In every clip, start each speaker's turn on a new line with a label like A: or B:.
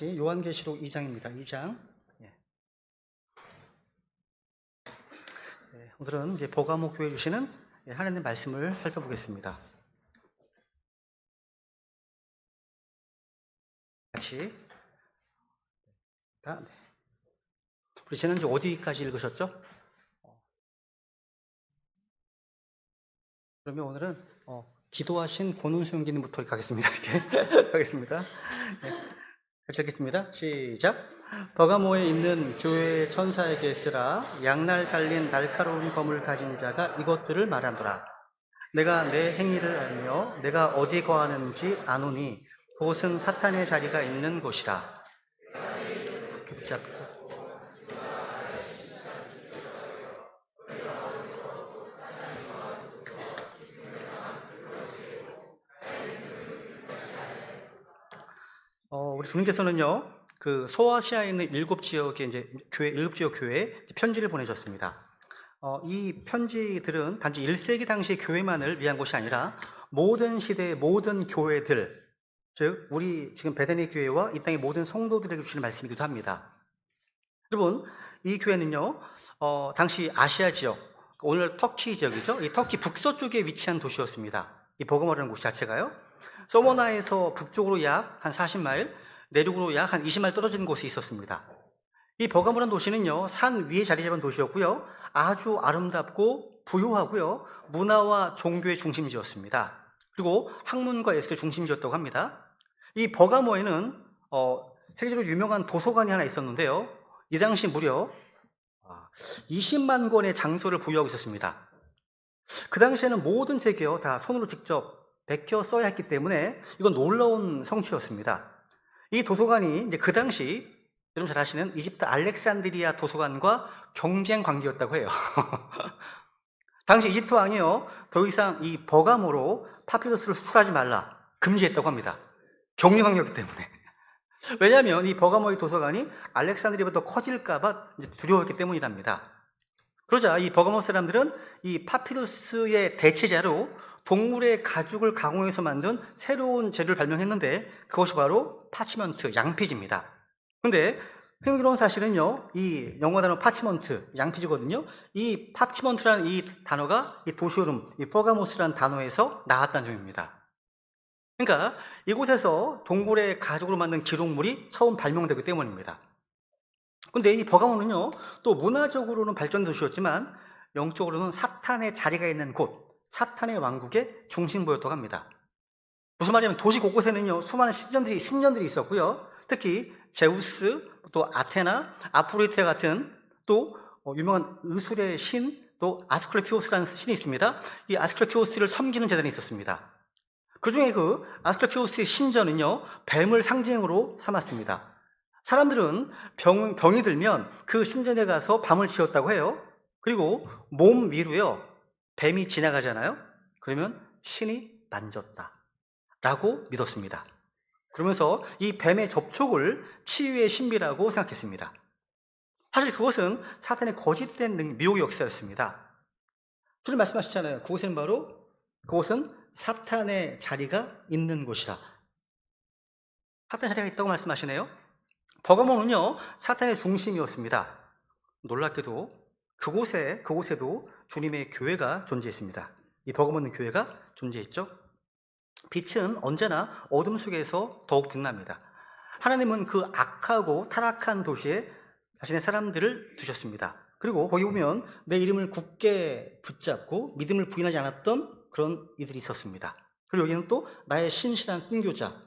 A: 요한계시록 2장입니다. 2장. 오늘은 이제 버가모 교회 주시는 하나님의 말씀을 살펴보겠습니다. 같이. 네. 우리 지난주 어디까지 읽으셨죠? 그러면 오늘은 기도하신 권은수 형제님부터 가겠습니다. 이렇게 가겠습니다. 네. 같이 읽겠습니다. 시작. 버가모에 있는 교회 천사에게 쓰라. 양날 달린 날카로운 검을 가진 자가 이것들을 말하노라. 내가 내 행위를 알며 내가 어디 거하는지 아노니 그곳은 사탄의 자리가 있는 곳이라. 붙잡고 우리 주님께서는요, 그 소아시아에 있는 7지역의 이제 교회, 7지역 교회에 편지를 보내셨습니다. 이 편지들은 단지 1세기 당시 교회만을 위한 것이 아니라 모든 시대의 모든 교회들, 즉 우리 지금 베데니 교회와 이 땅의 모든 성도들에게 주시는 말씀이기도 합니다. 여러분, 이 교회는요, 당시 아시아 지역, 오늘 터키 지역이죠. 이 터키 북서쪽에 위치한 도시였습니다. 이 버가모라는 곳 자체가요. 서머나에서 북쪽으로 약 한 40마일, 내륙으로 약 한 20마일 떨어진 곳에 있었습니다. 이 버가모라는 도시는요, 산 위에 자리 잡은 도시였고요, 아주 아름답고 부유하고요, 문화와 종교의 중심지였습니다. 그리고 학문과 예술의 중심지였다고 합니다. 이 버가모에는 세계적으로 유명한 도서관이 하나 있었는데요, 이 당시 무려 20만 권의 장소를 보유하고 있었습니다. 그 당시에는 모든 책이요 다 손으로 직접 베껴 써야 했기 때문에 이건 놀라운 성취였습니다. 이 도서관이 이제 그 당시 여러분 잘 아시는 이집트 알렉산드리아 도서관과 경쟁 관계였다고 해요. 당시 이집트 왕이요, 더 이상 이 버가모로 파피루스를 수출하지 말라 금지했다고 합니다. 격리 관계였기 때문에. 왜냐하면 이 버가모의 도서관이 알렉산드리아보다 커질까봐 두려웠기 때문이랍니다. 그러자 이 버가모 사람들은 이 파피루스의 대체자로 동물의 가죽을 가공해서 만든 새로운 재료를 발명했는데 그것이 바로 파치먼트, 양피지입니다. 근데 흥미로운 사실은요, 이 영어 단어 파치먼트, 양피지거든요. 이 파치먼트라는 이 단어가 이 도시 이름, 이 버가모스라는 단어에서 나왔다는 점입니다. 그러니까 이곳에서 동물의 가죽으로 만든 기록물이 처음 발명되기 때문입니다. 근데 이 버가모는요, 또 문화적으로는 발전 도시였지만 영적으로는 사탄의 자리가 있는 곳, 사탄의 왕국의 중심부였다고 합니다. 무슨 말이냐면 도시 곳곳에는요, 수많은 신전들이 있었고요, 특히 제우스, 또 아테나, 아프로디테 같은 또 유명한 의술의 신, 또 아스클레피오스라는 신이 있습니다. 이 아스클레피오스를 섬기는 재단이 있었습니다. 그 중에 그 아스클레피오스의 신전은요, 뱀을 상징으로 삼았습니다. 사람들은 병이 들면 그 신전에 가서 밤을 지었다고 해요. 그리고 몸 위로요, 뱀이 지나가잖아요. 그러면 신이 만졌다 라고 믿었습니다. 그러면서 이 뱀의 접촉을 치유의 신비라고 생각했습니다. 사실 그것은 사탄의 거짓된 미혹의 역사였습니다. 주님 말씀하셨잖아요. 그곳은 사탄의 자리가 있는 곳이라. 사탄의 자리가 있다고 말씀하시네요. 버가모는요, 사탄의 중심이었습니다. 놀랍게도 그곳에도 주님의 교회가 존재했습니다. 이 버가모는 교회가 존재했죠. 빛은 언제나 어둠 속에서 더욱 빛납니다. 하나님은 그 악하고 타락한 도시에 자신의 사람들을 두셨습니다. 그리고 거기 보면 내 이름을 굳게 붙잡고 믿음을 부인하지 않았던 그런 이들이 있었습니다. 그리고 여기는 또 나의 신실한 순교자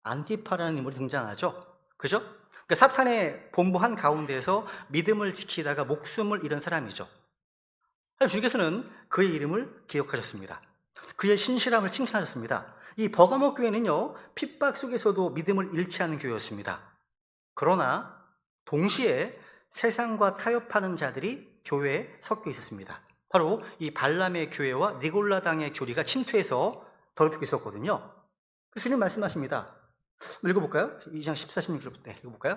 A: 안티파라는 인물이 등장하죠. 그죠? 그러니까 사탄의 본부 한 가운데에서 믿음을 지키다가 목숨을 잃은 사람이죠. 하지만 주님께서는 그의 이름을 기억하셨습니다. 그의 신실함을 칭찬하셨습니다. 이 버가모 교회는요, 핍박 속에서도 믿음을 잃지 않은 교회였습니다. 그러나 동시에 세상과 타협하는 자들이 교회에 섞여 있었습니다. 바로 이 발람의 교회와 니골라당의 교리가 침투해서 더럽히고 있었거든요. 주님 말씀하십니다. 읽어볼까요? 2장 14, 16절부터 읽어볼까요?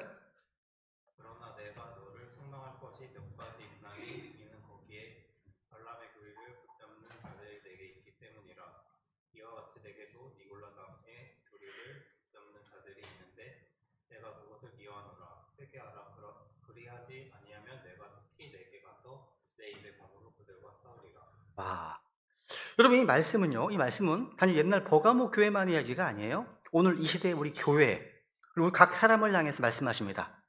B: 그러나 내가 너를 책망할 것이 몇 가지 있나니 이는 거기에 발람의 교리를 붙잡는 자들이 내게 있기 때문이라. 이와 같이 내게도 니골라당의 교리를 붙잡는 자들이 있는데 내가 회개하라. 그리하지 아니하면 내가 속히 내게 가서 내 입의 검으로 그들과 싸우리라.
A: 와. 여러분, 이 말씀은 단지 옛날 버가모 교회만의 이야기가 아니에요. 오늘 이 시대의 우리 교회, 그리고 각 사람을 향해서 말씀하십니다.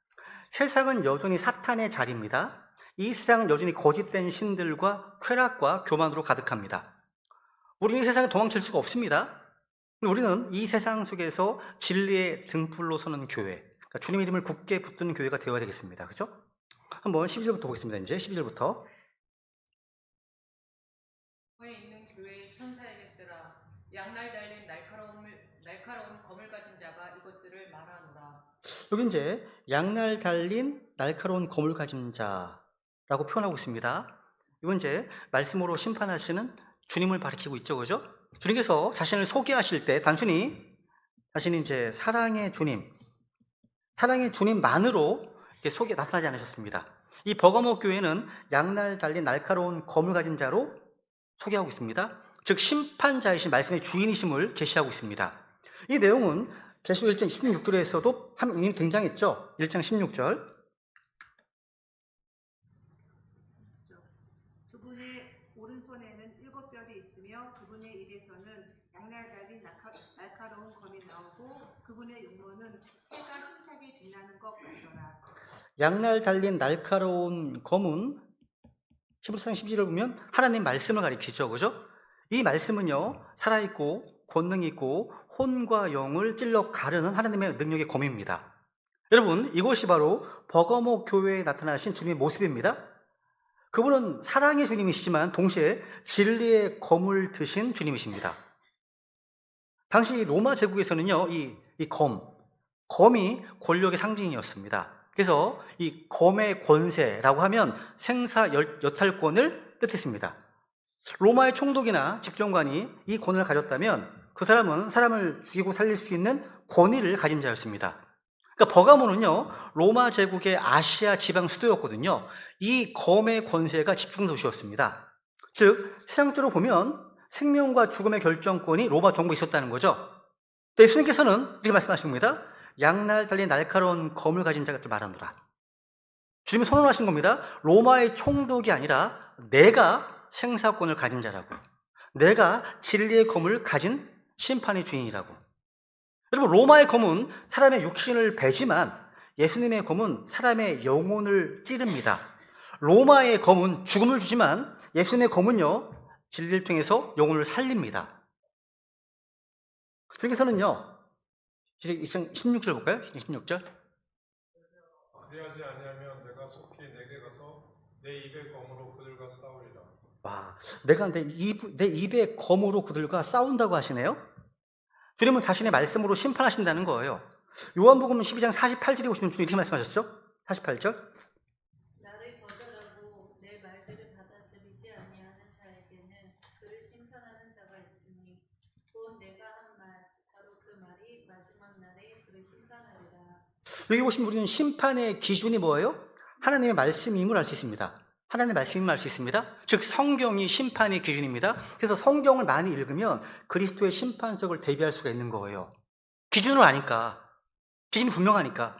A: 세상은 여전히 사탄의 자리입니다. 이 세상은 여전히 거짓된 신들과 쾌락과 교만으로 가득합니다. 우리는 이 세상에 도망칠 수가 없습니다. 우리는 이 세상 속에서 진리의 등불로 서는 교회, 그러니까 주님의 이름을 굳게 붙드는 교회가 되어야 되겠습니다. 그죠? 한번 12절부터 보겠습니다. 이제 12절부터.
C: 에 있는 교회의 천사에게 쓰라. 양날 달린 날카로운 검을 가진 자가 이것들을 말하노라.
A: 여기 이제 양날 달린 날카로운 검을 가진 자라고 표현하고 있습니다. 이건 이제 말씀으로 심판하시는 주님을 가리키고 있죠, 그죠? 주님께서 자신을 소개하실 때 단순히 자신이 이제 사랑의 주님만으로 이렇게 나타나지 않으셨습니다. 이 버가모 교회는 양날 달린 날카로운 검을 가진 자로 소개하고 있습니다. 즉 심판자이신 말씀의 주인이심을 계시하고 있습니다. 이 내용은 계시록 1장 16절에서도 이미 등장했죠. 1장 16절.
D: 그분의 오른손에는 7뼈이 있으며 그분의 입에서는 양날 달린 날카로운 검이 나오고 그분의 용모는 해가 힘차게 빛나는 것 같더라.
A: 양날 달린 날카로운 검은 11장 12절을 보면 하나님 말씀을 가리키죠. 그죠? 이 말씀은요, 살아있고 권능 있고 혼과 영을 찔러 가르는 하나님의 능력의 검입니다. 여러분, 이것이 바로 버가모 교회에 나타나신 주님의 모습입니다. 그분은 사랑의 주님이시지만 동시에 진리의 검을 드신 주님이십니다. 당시 로마 제국에서는요, 이 검이 권력의 상징이었습니다. 그래서 이 검의 권세라고 하면 생사 여탈권을 뜻했습니다. 로마의 총독이나 집정관이 이 권을 가졌다면 그 사람은 사람을 죽이고 살릴 수 있는 권위를 가진 자였습니다. 그러니까 버가모는요, 로마 제국의 아시아 지방 수도였거든요. 이 검의 권세가 집중 도시였습니다. 즉 세상적으로 보면 생명과 죽음의 결정권이 로마 정부에 있었다는 거죠. 예수님께서는 이렇게 말씀하십니다. 양날 달린 날카로운 검을 가진 자가 말하노라. 주님이 선언하신 겁니다. 로마의 총독이 아니라 내가 생사권을 가진 자라고, 내가 진리의 검을 가진 심판의 주인이라고. 여러분, 로마의 검은 사람의 육신을 베지만 예수님의 검은 사람의 영혼을 찌릅니다. 로마의 검은 죽음을 주지만 예수님의 검은요, 진리를 통해서 영혼을 살립니다. 주님께서는요, 16절 볼까요? 16절.
E: 그리하지 아니하면 내가 속히 내게 가서 내 입의 검으로 그들과 싸우리라.
A: 와, 내가 내 입의 검으로 그들과 싸운다고 하시네요. 주님은 자신의 말씀으로 심판하신다는 거예요. 요한복음 12장 48절에 보시면 주님 이렇게 말씀하셨죠? 48절.
F: 나를 거절하고 내 말들을 받아들이지 아니하는 자에게는 그를 심판하는 자가 있으니 곧 내가 한 말 바로 그 말이 마지막 날에 그를 심판하리라.
A: 여기 보시면 우리는 심판의 기준이 뭐예요? 하나님의 말씀임을 알 수 있습니다. 하나님의 말씀임을 알 수 있습니다. 즉 성경이 심판의 기준입니다. 그래서 성경을 많이 읽으면 그리스도의 심판석을 대비할 수가 있는 거예요. 기준을 아니까, 기준이 분명하니까.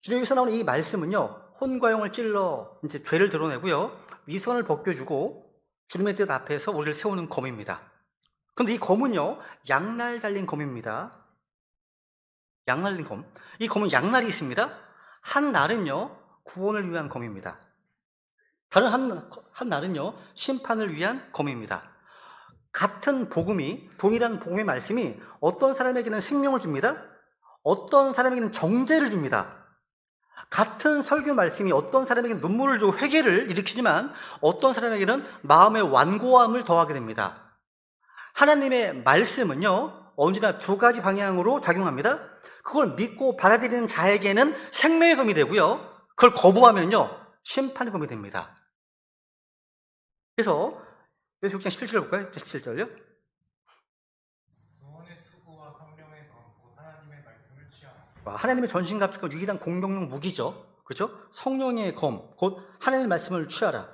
A: 주님께서 나오는 이 말씀은요, 혼과 영을 찔러 이제 죄를 드러내고요, 위선을 벗겨주고 주님의 뜻 앞에서 우리를 세우는 검입니다. 그런데 이 검은요, 양날 달린 검입니다. 양날 달린 검. 이 검은 양날이 있습니다. 한 날은요, 구원을 위한 검입니다. 다른 한 날은요, 심판을 위한 검입니다. 같은 복음이, 동일한 복음의 말씀이 어떤 사람에게는 생명을 줍니다. 어떤 사람에게는 정죄를 줍니다. 같은 설교 말씀이 어떤 사람에게는 눈물을 주고 회개를 일으키지만 어떤 사람에게는 마음의 완고함을 더하게 됩니다. 하나님의 말씀은요, 언제나 두 가지 방향으로 작용합니다. 그걸 믿고 받아들이는 자에게는 생명의 검이 되고요, 그걸 거부하면요, 심판의 검이 됩니다. 그래서 그래서 6장 17절 볼까요? 17절요.
E: 구원의 투구와 성령의 검, 곧 하나님의 말씀을 취하라.
A: 하나님의 전신갑주가 유일한 공격용 무기죠. 그렇죠? 성령의 검, 곧 하나님의 말씀을 취하라.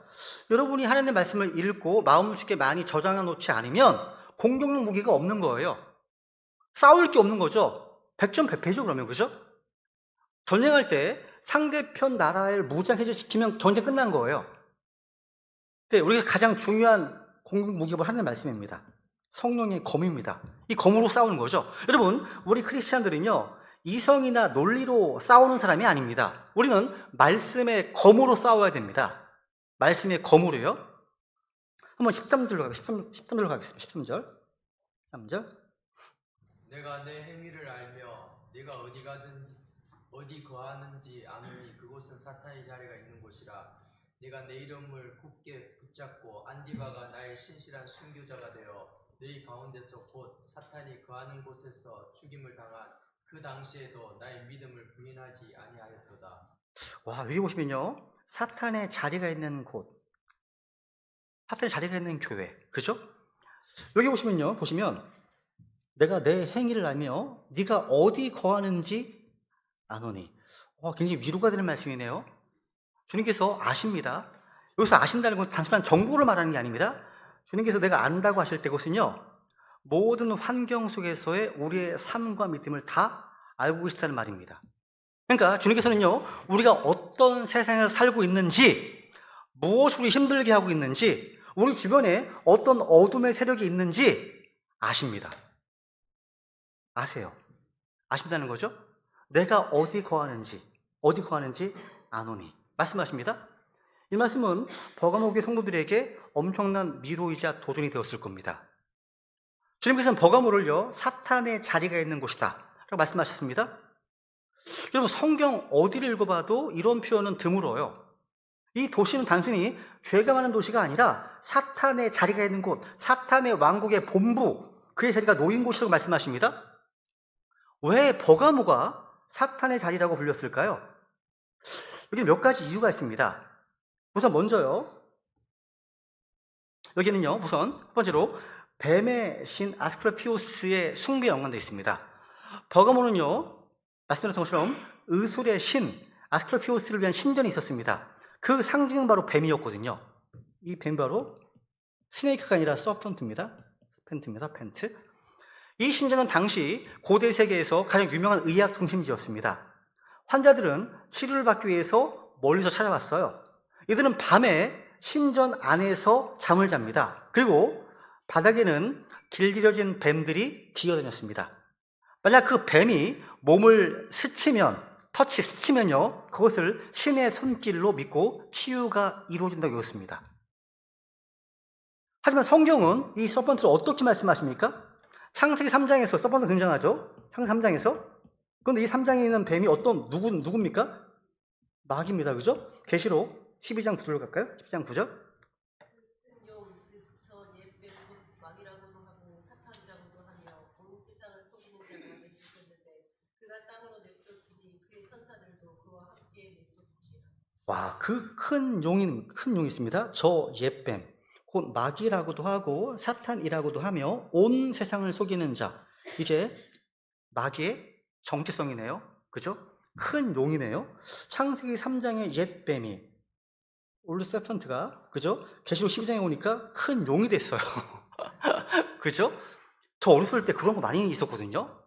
A: 여러분이 하나님의 말씀을 읽고 마음속에 많이 저장해 놓지 않으면 공격용 무기가 없는 거예요. 싸울 게 없는 거죠. 100점 100패죠, 그러면. 그죠? 전쟁할 때 상대편 나라를 무장해제시키면 전쟁 끝난 거예요. 근데 우리가 가장 중요한 공격 무기를 하는 말씀입니다. 성령의 검입니다. 이 검으로 싸우는 거죠. 여러분, 우리 크리스찬들은요, 이성이나 논리로 싸우는 사람이 아닙니다. 우리는 말씀의 검으로 싸워야 됩니다. 말씀의 검으로요. 한번 13절로 가겠습니다. 13절로 가겠습니다. 13절. 3절.
G: 내가 내 행위를 알며 네가 어디 가든지 어디 거하는지 아노니 그곳은 사탄의 자리가 있는 곳이라. 네가 내 이름을 굳게 붙잡고 안디바가 나의 신실한 순교자가 되어 너희 가운데서 곧 사탄이 거하는 곳에서 죽임을 당한 그 당시에도 나의 믿음을 부인하지 아니하였도다.
A: 와, 여기 보시면요, 사탄의 자리가 있는 곳, 사탄의 자리가 있는 교회, 그죠? 여기 보시면요, 내가 내 행위를 알며 네가 어디 거하는지 아노니. 굉장히 위로가 되는 말씀이네요. 주님께서 아십니다. 여기서 아신다는 건 단순한 정보를 말하는 게 아닙니다. 주님께서 내가 안다고 하실 때 그것은요, 모든 환경 속에서의 우리의 삶과 믿음을 다 알고 계시다는 말입니다. 그러니까 주님께서는요, 우리가 어떤 세상에서 살고 있는지, 무엇으로 힘들게 하고 있는지, 우리 주변에 어떤 어둠의 세력이 있는지 아십니다. 아세요. 아신다는 거죠? 내가 어디 거하는지 아노니 말씀하십니다. 이 말씀은 버가모교회 성도들에게 엄청난 위로이자 도전이 되었을 겁니다. 주님께서는 버가모를요, 사탄의 자리가 있는 곳이다 라고 말씀하셨습니다. 여러분, 성경 어디를 읽어봐도 이런 표현은 드물어요. 이 도시는 단순히 죄가 많은 도시가 아니라 사탄의 자리가 있는 곳, 사탄의 왕국의 본부, 그의 자리가 놓인 곳이라고 말씀하십니다. 왜 버가모가 사탄의 자리라고 불렸을까요? 여기 몇 가지 이유가 있습니다. 우선 먼저요, 여기는요, 우선 첫 번째로 뱀의 신 아스클레피오스의 숭배에 연관되어 있습니다. 버가모는요, 말씀드렸던 것처럼 의술의 신 아스클레피오스를 위한 신전이 있었습니다. 그 상징은 바로 뱀이었거든요. 이 뱀이 바로 스네이크가 아니라 서펀트입니다. 펜트. 이 신전은 당시 고대 세계에서 가장 유명한 의학 중심지였습니다. 환자들은 치료를 받기 위해서 멀리서 찾아왔어요. 이들은 밤에 신전 안에서 잠을 잡니다. 그리고 바닥에는 길들여진 뱀들이 기어다녔습니다. 만약 그 뱀이 몸을 스치면요, 그것을 신의 손길로 믿고 치유가 이루어진다고 여겼습니다. 하지만 성경은 이 서펀트를 어떻게 말씀하십니까? 창세기 3장에서 서펀트 등장하죠. 창세기 3장에서. 그런데 이 3장에 있는 뱀이 누굽니까? 마귀입니다. 그죠? 계시록 12장 9절로 갈까요? 12장 9절.
F: 용, 즉 저 옛뱀 곧 마귀라고도 하고 사탄이라고도 하며 온 세상을 속이는 자가 내쫓았는데 그가 땅으로 내쫓기니 그의 천사들도 그와 함께 내쫓으시라.
A: 와, 그 큰 용이 있습니다. 저 옛뱀, 곧 마귀라고도 하고 사탄이라고도 하며 온 세상을 속이는 자. 이게 마귀의 정체성이네요. 그죠? 큰 용이네요. 창세기 3장의 옛뱀이 올드 세펀트가, 그죠? 계시록 12장에 오니까 큰 용이 됐어요. 그죠? 저 어렸을 때 그런 거 많이 있었거든요.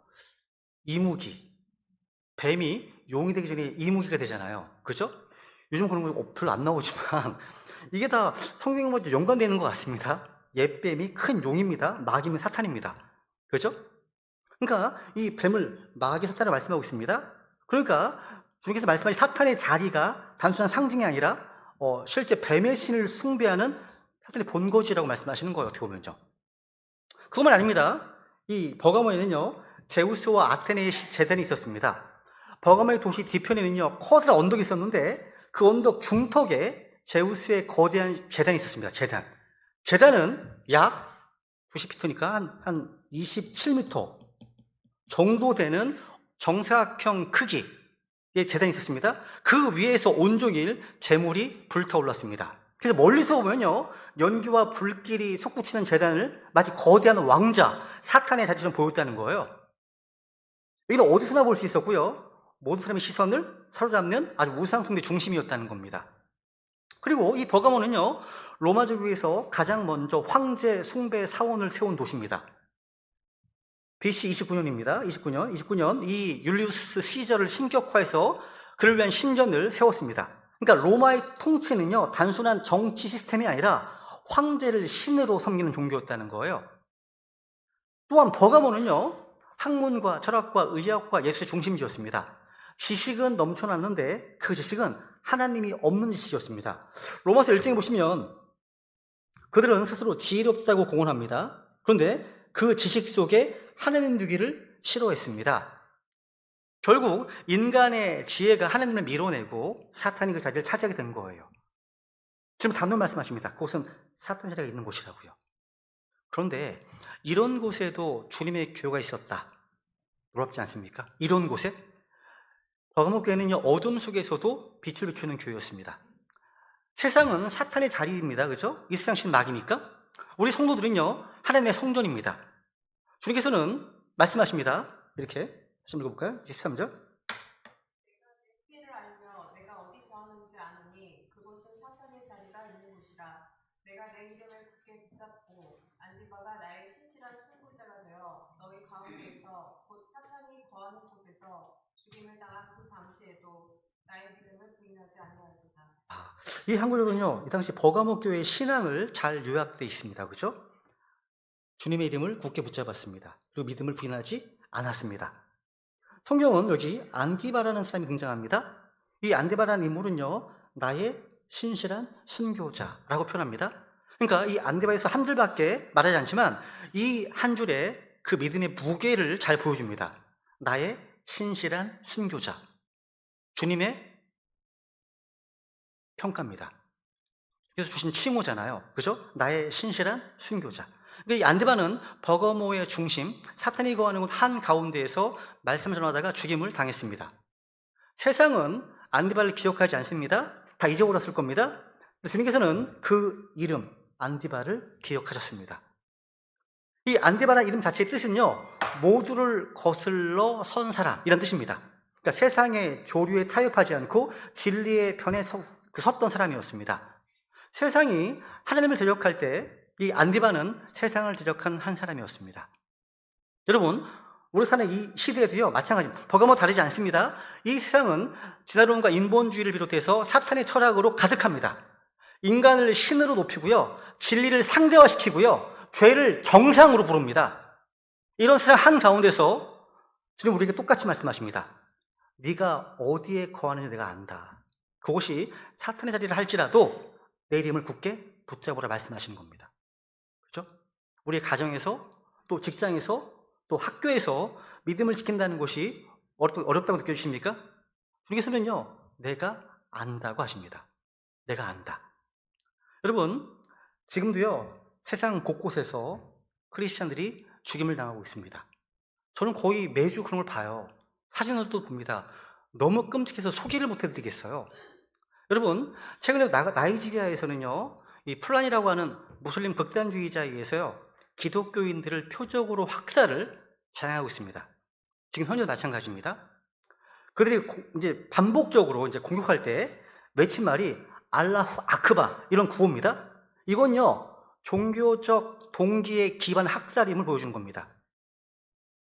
A: 이무기. 뱀이 용이 되기 전에 이무기가 되잖아요. 그죠? 요즘 그런 거 별로 안 나오지만 이게 다 성경과 연관되는 것 같습니다. 옛뱀이 큰 용입니다. 마귀는 사탄입니다. 그죠? 그러니까 이 뱀을 마귀 사탄을 말씀하고 있습니다. 그러니까 주님께서 말씀하신 사탄의 자리가 단순한 상징이 아니라 실제 뱀의 신을 숭배하는 사탄의 본거지라고 말씀하시는 거예요. 어떻게 보면요. 그것만 아닙니다. 이 버가모에는요, 제우스와 아테네의 제단이 있었습니다. 버가모의 도시 뒤편에는요, 커다란 언덕이 있었는데 그 언덕 중턱에 제우스의 거대한 제단이 있었습니다. 제단은 약 90피트니까 한 27m 정도 되는 정사각형 크기의 제단이 있었습니다. 그 위에서 온종일 재물이 불타올랐습니다. 그래서 멀리서 보면요, 연기와 불길이 솟구치는 제단을 마치 거대한 왕자, 사탄의 자리처럼 보였다는 거예요. 이는 어디서나 볼 수 있었고요, 모든 사람의 시선을 사로잡는 아주 우상숭배 중심이었다는 겁니다. 그리고 이 버가모는요, 로마제국에서 가장 먼저 황제 숭배 사원을 세운 도시입니다. BC 29년입니다. 29년 이 율리우스 시저를 신격화해서 그를 위한 신전을 세웠습니다. 그러니까 로마의 통치는요, 단순한 정치 시스템이 아니라 황제를 신으로 섬기는 종교였다는 거예요. 또한 버가모는요, 학문과 철학과 의학과 예술의 중심지였습니다. 지식은 넘쳐났는데 그 지식은 하나님이 없는 지식이었습니다. 로마서 1장에 보시면 그들은 스스로 지혜롭다고 공언합니다. 그런데 그 지식 속에 하나님 두기를 싫어했습니다. 결국 인간의 지혜가 하나님을 밀어내고 사탄이 그 자리를 차지하게 된 거예요. 지금 단독 말씀하십니다. 그곳은 사탄 자리가 있는 곳이라고요. 그런데 이런 곳에도 주님의 교회가 있었다. 놀랍지 않습니까? 이런 곳에 버가모 교회는요, 어둠 속에서도 빛을 비추는 교회였습니다. 세상은 사탄의 자리입니다. 그죠? 이 세상 신막이니까. 우리 성도들은요, 하나님의 성전입니다. 주님께서는 말씀하십니다. 이렇게 다시 한번 읽어볼까요? 23절.
H: 피를 알며 내가 어디 거하는지 아느니 그곳은 사탄의 자리가 있는 곳이라. 내가 내 이름을 굳게 붙잡고 안디바가 나의 신실한 순구자가 되어 너희 가운데에서 곧 사탄이 거하는 곳에서 죽임을 당한 그 당시에도 나의 믿음을 부인하지 아니하리로다.
A: 이 한 구절은요, 이 당시 버가모 교회의 신앙을 잘 요약되어 있습니다. 그죠? 주님의 이름을 굳게 붙잡았습니다. 그리고 믿음을 부인하지 않았습니다. 성경은 여기 안디바라는 사람이 등장합니다. 이 안디바라는 인물은요, 나의 신실한 순교자라고 표현합니다. 그러니까 이 안디바에서 한 줄밖에 말하지 않지만 이 한 줄에 그 믿음의 무게를 잘 보여줍니다. 나의 신실한 순교자. 주님의 평가입니다. 그래서 주신 칭호잖아요. 그죠? 나의 신실한 순교자. 그러니까 이 안디바는 버가모의 중심, 사탄이 거하는 곳 한가운데에서 말씀을 전하다가 죽임을 당했습니다. 세상은 안디바를 기억하지 않습니다. 다 잊어버렸을 겁니다. 주님께서는 그 이름, 안디바를 기억하셨습니다. 이 안디바라는 이름 자체의 뜻은요, 모두를 거슬러 선 사람, 이런 뜻입니다. 그러니까 세상의 조류에 타협하지 않고 진리의 편에 섰던 사람이었습니다. 세상이 하나님을 대적할 때 이 안디바는 세상을 대적한 한 사람이었습니다. 여러분, 우리 사는 이 시대에도요, 마찬가지입니다. 버가모 다르지 않습니다. 이 세상은 진화론과 인본주의를 비롯해서 사탄의 철학으로 가득합니다. 인간을 신으로 높이고요, 진리를 상대화시키고요, 죄를 정상으로 부릅니다. 이런 세상 한가운데서 주님 우리에게 똑같이 말씀하십니다. 네가 어디에 거하는지 내가 안다. 그것이 사탄의 자리를 할지라도 내 이름을 굳게 붙잡으라 말씀하시는 겁니다. 그렇죠? 우리의 가정에서, 또 직장에서, 또 학교에서 믿음을 지킨다는 것이 어렵다고 느껴지십니까? 주님께서는요, 내가 안다고 하십니다. 내가 안다. 여러분, 지금도요, 세상 곳곳에서 크리스찬들이 죽임을 당하고 있습니다. 저는 거의 매주 그런 걸 봐요. 사진으로도 봅니다. 너무 끔찍해서 소개를 못 해드리겠어요. 여러분, 최근에 나이지리아에서는요, 이 플란이라고 하는 무슬림 극단주의자에 의해서요, 기독교인들을 표적으로 학살을 자행하고 있습니다. 지금 현재도 마찬가지입니다. 그들이 이제 반복적으로 이제 공격할 때 외친 말이 알라후 아크바, 이런 구호입니다. 이건요, 종교적 동기에 기반 학살임을 보여주는 겁니다.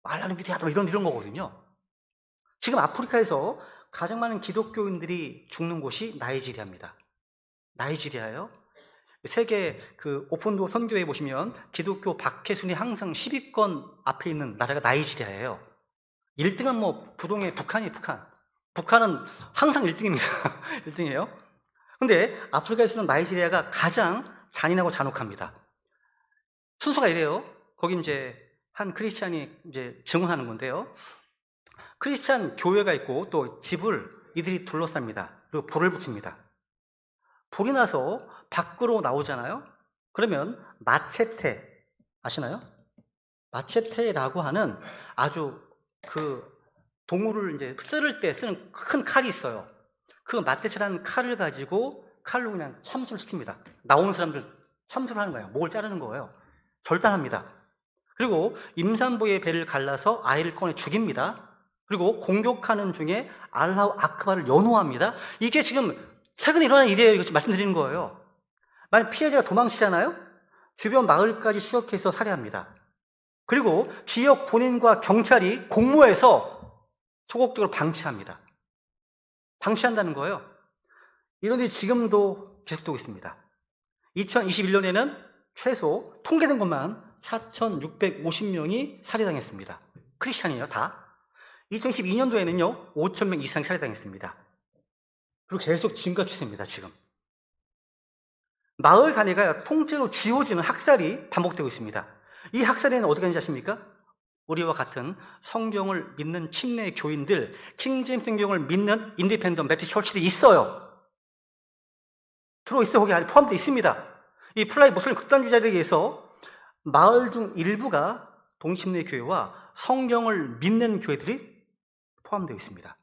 A: 알라는 위대하다, 이런 거거든요. 지금 아프리카에서 가장 많은 기독교인들이 죽는 곳이 나이지리아입니다. 나이지리아요. 세계 그 오픈도어 선교회 보시면 기독교 박해순위 항상 10위권 앞에 있는 나라가 나이지리아예요. 1등은 뭐 부동의 북한이에요, 북한. 북한은 항상 1등입니다. 1등이에요. 근데 아프리카에서는 나이지리아가 가장 잔인하고 잔혹합니다. 순서가 이래요. 거기 이제 한 크리스찬이 이제 증언하는 건데요. 크리스찬 교회가 있고 또 집을 이들이 둘러쌉니다. 그리고 불을 붙입니다. 불이 나서 밖으로 나오잖아요. 그러면 마체테 아시나요? 마체테라고 하는 아주 그 동물을 이제 썰을 때 쓰는 큰 칼이 있어요. 그 마체테라는 칼을 가지고 칼로 그냥 참수를 시킵니다. 나오는 사람들 참수를 하는 거예요. 목을 자르는 거예요. 절단합니다. 그리고 임산부의 배를 갈라서 아이를 꺼내 죽입니다. 그리고 공격하는 중에 알라후 아크바를 연호합니다. 이게 지금 최근에 일어난 일이에요. 이거 지금 말씀드리는 거예요. 만약 피해자가 도망치잖아요? 주변 마을까지 추격해서 살해합니다. 그리고 지역 군인과 경찰이 공모해서 소극적으로 방치합니다. 방치한다는 거예요. 이런 일이 지금도 계속되고 있습니다. 2021년에는 최소 통계된 것만 4,650명이 살해당했습니다. 크리스찬이에요, 다. 2012년도에는요, 5,000명 이상이 살해당했습니다. 그리고 계속 증가 추세입니다, 지금. 마을 단위가 통째로 지워지는 학살이 반복되고 있습니다. 이 학살에는 어디가 있는지 아십니까? 우리와 같은 성경을 믿는 침례 교인들, 킹제임스 성경을 믿는 인디펜던트 배프티스트 처치들이 있어요. 들어있어요. 거기 안에 포함되어 있습니다. 이 플라이 모슬림 극단주의자들에 의해서 마을 중 일부가 동침례 교회와 성경을 믿는 교회들이 포함되어 있습니다.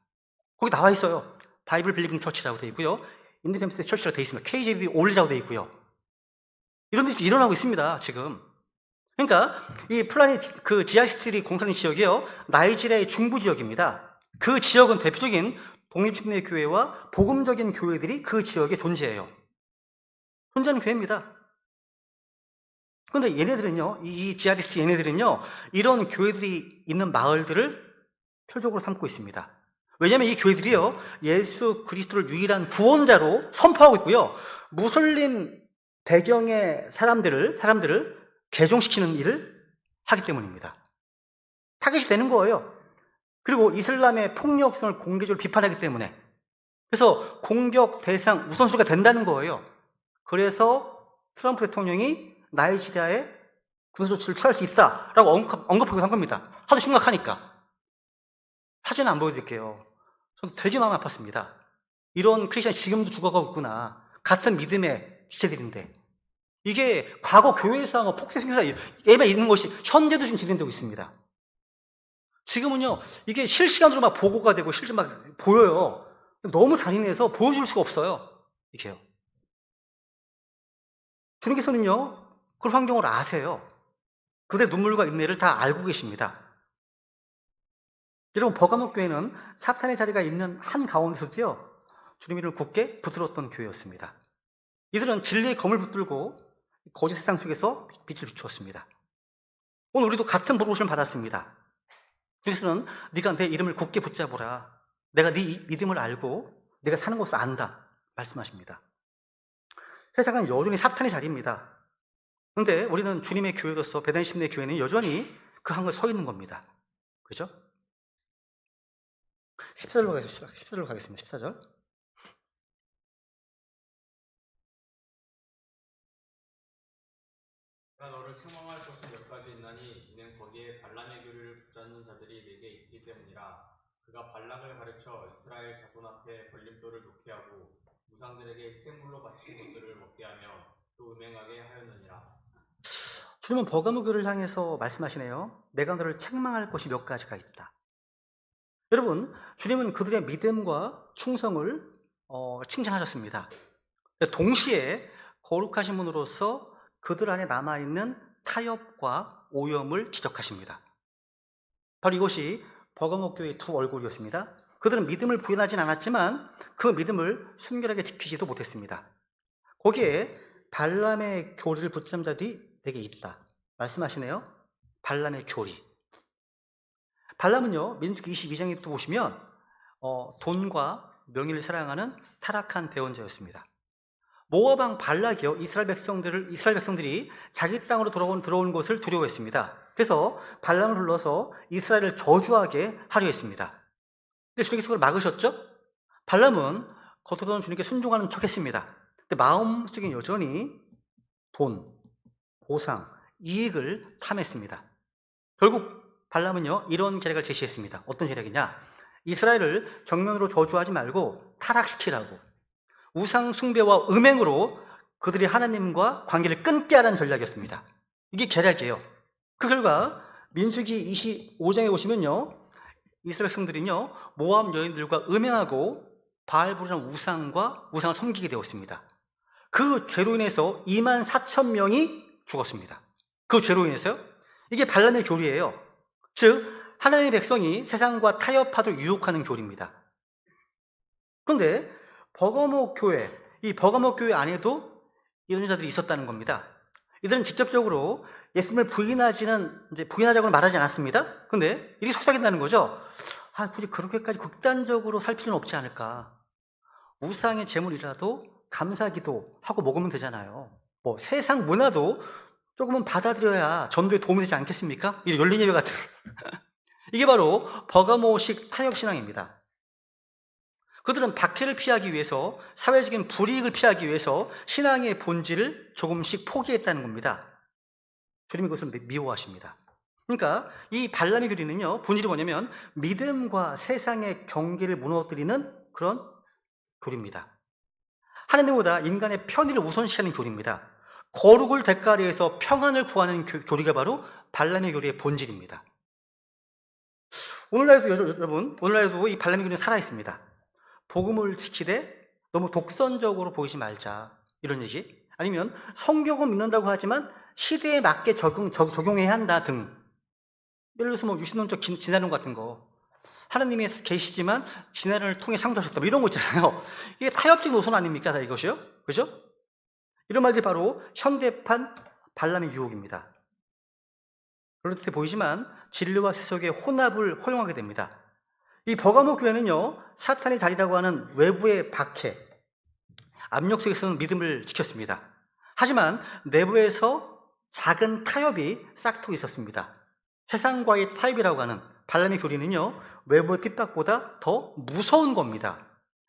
A: 거기 나와 있어요. 바이블 빌리빙 처치라고 되어 있고요. 인디펜던트 처치라고 되어 있습니다. KJV 올리라고 되어 있고요. 이런 일이 일어나고 있습니다, 지금. 그러니까 이 플라니 그 지하스트리 공산인 지역이요, 나이지리아의 중부 지역입니다. 그 지역은 대표적인 독립침례 교회와 복음적인 교회들이 그 지역에 존재해요. 존재하는 교회입니다. 그런데 얘네들은요, 이 지하디스트 얘네들은요, 이런 교회들이 있는 마을들을 표적으로 삼고 있습니다. 왜냐하면 이 교회들이요, 예수 그리스도를 유일한 구원자로 선포하고 있고요, 무슬림 배경의 사람들을 개종시키는 일을 하기 때문입니다. 타겟이 되는 거예요. 그리고 이슬람의 폭력성을 공개적으로 비판하기 때문에. 그래서 공격 대상 우선순위가 된다는 거예요. 그래서 트럼프 대통령이 나이지리아에 군사조치를 취할 수 있다라고 언급하기도 한 겁니다. 하도 심각하니까. 사진 안 보여드릴게요. 전 되게 마음 아팠습니다. 이런 크리스천이 지금도 죽어가고 있구나. 같은 믿음의 지체들인데. 이게 과거 교회에서 폭세 선교사 예배 있는 것이 현재도 지금 진행되고 있습니다. 지금은요, 이게 실시간으로 막 보고가 되고 실제 막 보여요. 너무 잔인해서 보여줄 수가 없어요. 이게요. 주님께서는요, 그런 환경을 아세요. 그들의 눈물과 인내를 다 알고 계십니다. 여러분, 버가목 교회는 사탄의 자리가 있는 한 가운데서도요, 주님 이름을 굳게 붙들었던 교회였습니다. 이들은 진리의 검을 붙들고 거짓 세상 속에서 빛을 비추었습니다. 오늘 우리도 같은 부르심을 받았습니다. 그래서는 네가 내 이름을 굳게 붙잡으라. 내가 네 믿음을 알고 내가 사는 것을 안다. 말씀하십니다. 세상은 여전히 사탄의 자리입니다. 그런데 우리는 주님의 교회로서 베다니 침례 교회는 여전히 그 한글 서 있는 겁니다. 그죠? 14절로 가겠습니다. 14절.
B: 내가 너를 책망할 것이 몇 가지 있나니 이는 거기에 발람의 교리를 붙잡는 자들이 내게 있기 때문이라. 그가 발락을 가르쳐 이스라엘 자손 앞에 걸림돌을 놓게 하고 우상들에게 생물로 바친 것들을 먹게 하며 또 음행하게 하였느니라.
A: 주님은 버가모 교회를 향해서 말씀하시네요. 내가 너를 책망할 것이 몇 가지가 있다. 여러분, 주님은 그들의 믿음과 충성을 칭찬하셨습니다. 동시에 거룩하신 분으로서 그들 안에 남아있는 타협과 오염을 지적하십니다. 바로 이것이 버가모 교회의 두 얼굴이었습니다. 그들은 믿음을 부인하진 않았지만 그 믿음을 순결하게 지키지도 못했습니다. 거기에 발람의 교리를 붙잡은 자들이 내게 있다. 말씀하시네요. 발람의 교리. 발람은요, 민수기 22장에 또 보시면 돈과 명예를 사랑하는 타락한 대원자였습니다. 모압 왕 발락이요, 이스라엘 백성들이 자기 땅으로 들어온 것을 두려워했습니다. 그래서 발람을 불러서 이스라엘을 저주하게 하려 했습니다. 근데 주님께서 그걸 막으셨죠? 발람은 겉으로는 주님께 순종하는 척 했습니다. 근데 마음속엔 여전히 돈, 보상, 이익을 탐했습니다. 결국 발람은요, 이런 계략을 제시했습니다. 어떤 계략이냐? 이스라엘을 정면으로 저주하지 말고 타락시키라고. 우상 숭배와 음행으로 그들이 하나님과 관계를 끊게 하라는 전략이었습니다. 이게 계략이에요. 그 결과 민수기 25장에 보시면요, 이스라엘 백성들은요, 모압 여인들과 음행하고 바알부르라는 우상을 섬기게 되었습니다. 그 죄로 인해서 24,000명이 죽었습니다. 그 죄로 인해서요. 이게 발람의 교리예요. 즉 하나님의 백성이 세상과 타협하도록 유혹하는 교리입니다. 그런데 버가모 교회, 이 버가모 교회 안에도 이런 자들이 있었다는 겁니다. 이들은 직접적으로 예수님을 부인하자고는 말하지 않았습니다. 그런데 이게 속삭인다는 거죠. 굳이 그렇게까지 극단적으로 살 필요는 없지 않을까. 우상의 제물이라도 감사기도 하고 먹으면 되잖아요. 뭐 세상 문화도 조금은 받아들여야 전도에 도움이 되지 않겠습니까? 이 열린 예배 같은 이게 바로 버가모식 타협신앙입니다. 그들은 박해를 피하기 위해서, 사회적인 불이익을 피하기 위해서 신앙의 본질을 조금씩 포기했다는 겁니다. 주님이 그것을 미워하십니다. 그러니까 이 발람의 교리는요, 본질이 뭐냐면 믿음과 세상의 경계를 무너뜨리는 그런 교리입니다. 하나님보다 인간의 편의를 우선시하는 교리입니다. 거룩을 대가로 해서 평안을 구하는 교리가 바로 발람의 교리의 본질입니다. 오늘날에도 여러분, 오늘날에도 이 발람의 교리는 살아있습니다. 복음을 지키되 너무 독선적으로 보이지 말자, 이런 얘기. 아니면 성경은 믿는다고 하지만 시대에 맞게 적용해야 한다 등. 예를 들어서 뭐 유신론적 진화론 같은 거, 하나님이 계시지만 진화론을 통해 창조하셨다, 뭐 이런 거 있잖아요. 이게 타협적 노선 아닙니까, 다 이것이요? 그죠? 이런 말들이 바로 현대판 발람의 유혹입니다. 그렇게 보이지만 진리와 세속의 혼합을 허용하게 됩니다. 이 버가모 교회는요, 사탄의 자리라고 하는 외부의 박해, 압력 속에서는 믿음을 지켰습니다. 하지만 내부에서 작은 타협이 싹트고 있었습니다. 세상과의 타협이라고 하는 발람의 교리는요, 외부의 핍박보다 더 무서운 겁니다.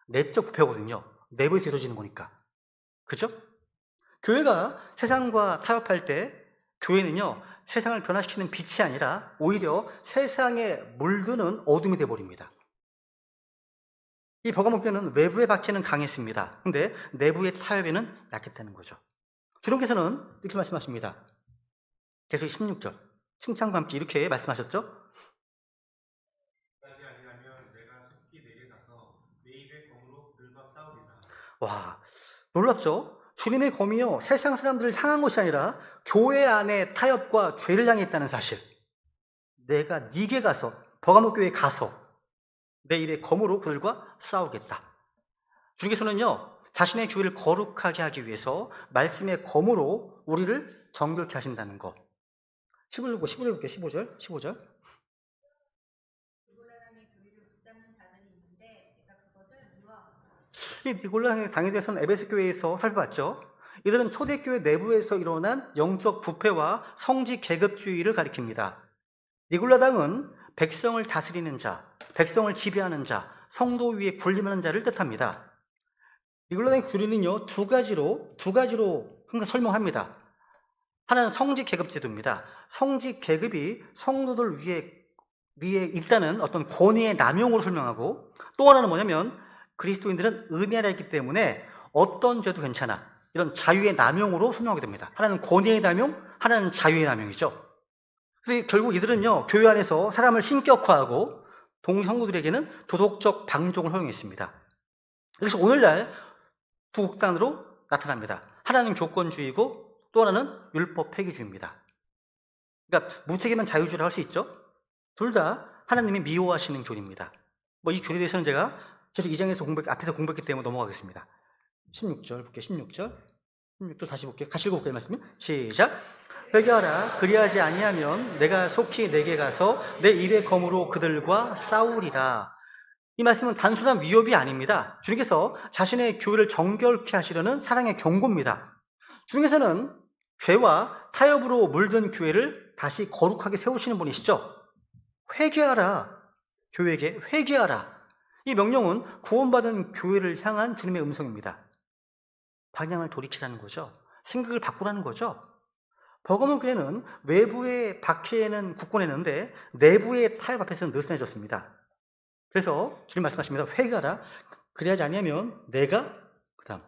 A: 내적 부패거든요. 내부에서 이루어지는 거니까. 그죠? 교회가 세상과 타협할 때 교회는요, 세상을 변화시키는 빛이 아니라 오히려 세상에 물드는 어둠이 되어버립니다. 이 버가모 교회는 외부의 박해는 강했습니다. 근데 내부의 타협에는 약했다는 거죠. 주님께서는 이렇게 말씀하십니다. 계속 16절. 칭찬과 함께 이렇게 말씀하셨죠?
E: 까지 아니하면 내가 속히 내게 가서 내 입의 검으로 그들과 싸우리라.
A: 와, 놀랍죠? 주님의 검이요, 세상 사람들을 향한 것이 아니라 교회 안에 타협과 죄를 향해 있다는 사실. 내가 네게 가서, 버가모 교회에 가서 내 입의 검으로 그들과 싸우겠다. 주님께서는요, 자신의 교회를 거룩하게 하기 위해서 말씀의 검으로 우리를 정결케 하신다는 거. 15절 볼게요. 15절.
F: 니골라당의 교리를 붙잡는 자들이 있는데 내가 그것을 미워하노라.
A: 이 니골라당의 당에 대해서는 에베소 교회에서 살펴봤죠. 이들은 초대교회 내부에서 일어난 영적 부패와 성지 계급주의를 가리킵니다. 니골라당은 백성을 다스리는 자, 백성을 지배하는 자, 성도 위에 군림하는 자를 뜻합니다. 니골라당의 교리는요, 두 가지로 항상 설명합니다. 하나는 성직 계급 제도입니다. 성직 계급이 성도들 위에 있다는 어떤 권위의 남용으로 설명하고, 또 하나는 뭐냐면 그리스도인들은 은혜 아래 있기 때문에 어떤 죄도 괜찮아, 이런 자유의 남용으로 설명하게 됩니다. 하나는 권위의 남용, 하나는 자유의 남용이죠. 그래서 결국 이들은요, 교회 안에서 사람을 신격화하고 동성도들에게는 도덕적 방종을 허용했습니다. 그래서 오늘날 두 극단으로 나타납니다. 하나는 교권주의고 또 하나는 율법 폐기주의입니다. 그러니까 무책임한 자유주의를 할 수 있죠. 둘 다 하나님이 미워하시는 교리입니다. 뭐 이 교리에 대해서는 제가 계속 2장에서 앞에서 공부했기 때문에 넘어가겠습니다. 16절 볼게요. 16절 다시 볼게요. 같이 읽어볼게요. 말씀이 시작. 회개하라. 그리하지 아니하면 내가 속히 내게 가서 내 입의 검으로 그들과 싸우리라. 이 말씀은 단순한 위협이 아닙니다. 주님께서 자신의 교회를 정결케 하시려는 사랑의 경고입니다. 주님께서는 죄와 타협으로 물든 교회를 다시 거룩하게 세우시는 분이시죠. 회개하라. 교회에게 회개하라. 이 명령은 구원받은 교회를 향한 주님의 음성입니다. 방향을 돌이키라는 거죠. 생각을 바꾸라는 거죠. 버가모 교회는 외부의 박해에는 굳건했는데 내부의 타협 앞에서는 느슨해졌습니다. 그래서 주님 말씀하십니다. 회개하라. 그리하지 아니하면 내가 그다음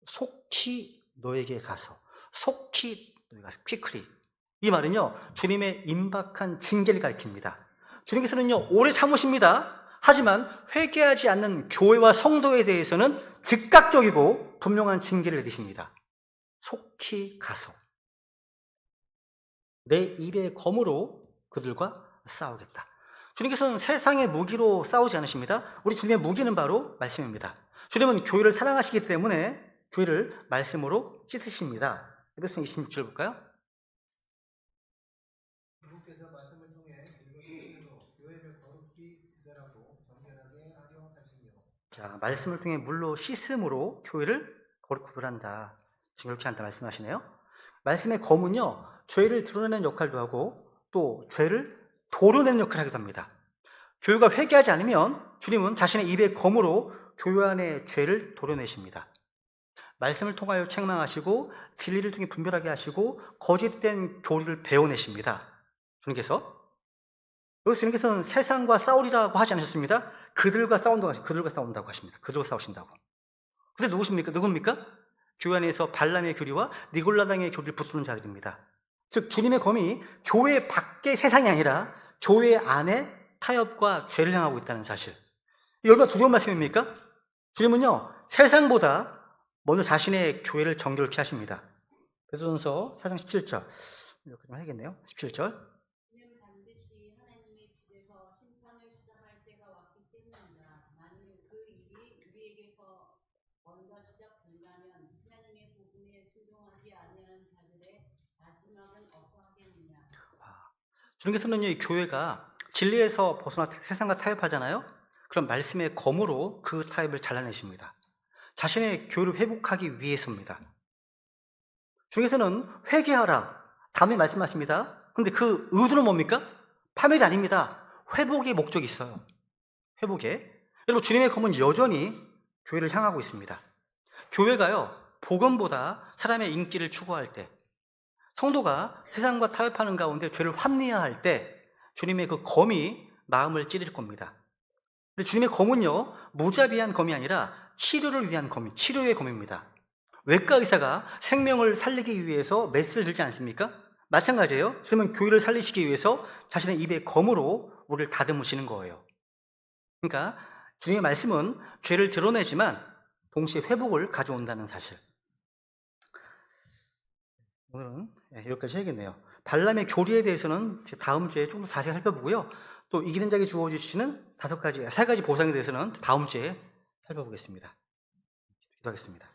A: 속히 너에게 가서, 속히 너에게 가서, quickly. 이 말은요, 주님의 임박한 징계를 가리킵니다. 주님께서는요, 오래 참으십니다. 하지만 회개하지 않는 교회와 성도에 대해서는 즉각적이고 분명한 징계를 내리십니다. 속히 가서 내 입의 검으로 그들과 싸우겠다. 주님께서는 세상의 무기로 싸우지 않으십니다. 우리 주님의 무기는 바로 말씀입니다. 주님은 교회를 사랑하시기 때문에 교회를 말씀으로 씻으십니다. 에베소 26절 볼까요?
I: 주께서 말씀을 통해 교회를 거룩히 구별하고 정결하게 하려 하시며
A: 자, 말씀을 통해 물로 씻음으로 교회를 거룩 구별한다. 지금 이렇게 한다 말씀하시네요. 말씀의 검은요, 죄를 드러내는 역할도 하고 또 죄를 도려내는 역할을 하기도 합니다. 교회가 회개하지 않으면 주님은 자신의 입의 검으로 교회 안의 죄를 도려내십니다. 말씀을 통하여 책망하시고 진리를 통해 분별하게 하시고 거짓된 교리를 배워내십니다. 주님께서 여기서 주님께서는 세상과 싸우리라고 하지 않으셨습니다. 그들과 싸운다고 하십니다. 그들과 싸우신다고. 근데 누굽니까? 교회 안에서 발람의 교리와 니골라당의 교리를 붙드는 자들입니다. 즉 주님의 검이 교회 밖의 세상이 아니라 교회 안에 타협과 죄를 향하고 있다는 사실. 이 얼마나 두려운 말씀입니까? 주님은요, 세상보다 먼저 자신의 교회를 정결케 하십니다. 베드로전서 4장 17절. 이렇게 좀 해야겠네요. 17절.
F: 이는 반드시 하나님의 집에서 심판을 시작할 때가 왔기 때문이다. 만일 그 일이 우리에게서 먼저 시작된다면 하나님의 복음에 순종하지 아니하는 자들의 마지막은 어떠하겠느냐.
A: 주님께서는 이 교회가 진리에서 벗어나 세상과 타협하잖아요. 그럼 말씀의 검으로 그 타협을 잘라내십니다. 자신의 교회를 회복하기 위해서입니다. 주님께서는 회개하라 단호히 말씀하십니다. 그런데 그 의도는 뭡니까? 파멸이 아닙니다. 회복의 목적이 있어요. 회복에. 여러분, 주님의 검은 여전히 교회를 향하고 있습니다. 교회가요, 복음보다 사람의 인기를 추구할 때, 성도가 세상과 타협하는 가운데 죄를 합리화할 때 주님의 그 검이 마음을 찌를 겁니다. 근데 주님의 검은요, 무자비한 검이 아니라 치료를 위한 검, 치료의 검입니다. 외과 의사가 생명을 살리기 위해서 메스를 들지 않습니까? 마찬가지예요. 주님은 교회를 살리시기 위해서 자신의 입의 검으로 우리를 다듬으시는 거예요. 그러니까 주님의 말씀은 죄를 드러내지만 동시에 회복을 가져온다는 사실. 오늘은 여기까지 해야겠네요. 발람의 교리에 대해서는 다음 주에 좀 더 자세히 살펴보고요. 또 이기는 자에게 주어지시는 3가지 보상에 대해서는 다음 주에 살펴보겠습니다. 기도하겠습니다.